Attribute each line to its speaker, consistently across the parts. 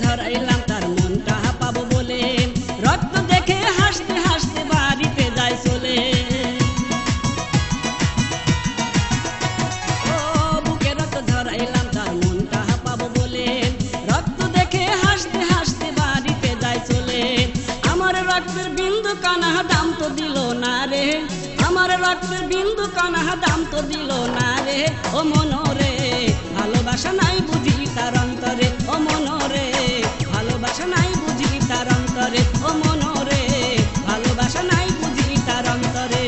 Speaker 1: ধরাইলাম তার মনটা পাবো বলে, রক্ত দেখে হাসতে হাসতে বাড়িতে যায় চলে। ও বুকে রক্ত ধরাইলাম তার মনটা পাবো বলে, রক্ত দেখে হাসতে হাসতে বাড়িতে যায় চলে। আমার রক্তের বিন্দু কানা দাম তো দিল না রে, আমার রক্তের বিন্দু কানা দাম তো দিল না রে। ও মনরে ভালোবাসা নাই বুঝি তার অন্তরে, ও মনরে ভালোবাসা নাই বুঝি তার অন্তরে, ও মনরে ভালোবাসা নাই বুঝি তার অন্তরে।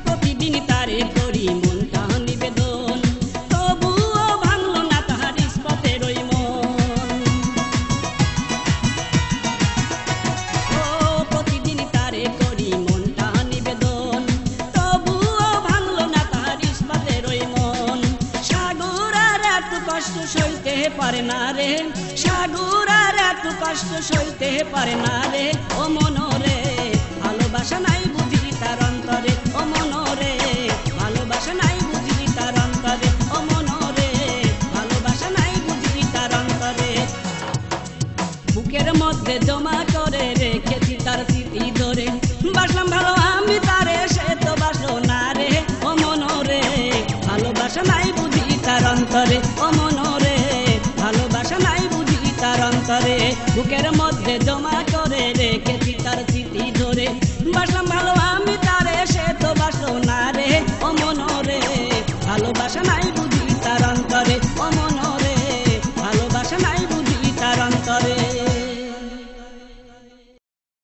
Speaker 1: প্রতিদিন তারে করি মনটা নিবেদন, তবুও ভাঙলো না তাহার ইস্পাতের ওই মন। ও প্রতিদিন তারে করি মনটা নিবেদন, তবুও ভাঙলো না তাহার ইস্পাতের ওই মন। সাগর আর এত কষ্ট সইতে পারে না রে, সাগর আর এত কষ্ট সইতে পারে না রে। ও মনরে ভালোবাসা নাই বুঝি তার অন্তরে, ও মনরে ভালোবাসা নাই বুঝি তার অন্তরে, ও মনরে ভালোবাসা নাই বুঝি তার অন্তরে। বুকের মধ্যে জমা করে রেখেছি তার স্মৃতি ধরে, বাসলাম ভালো আমি তারে সে তো বাসলো না রে। ও মনরে ভালোবাসা নাই বুঝি তার অন্তরে, ও মনরে ভালোবাসা নাই বুঝি তার অন্তরে। বুকের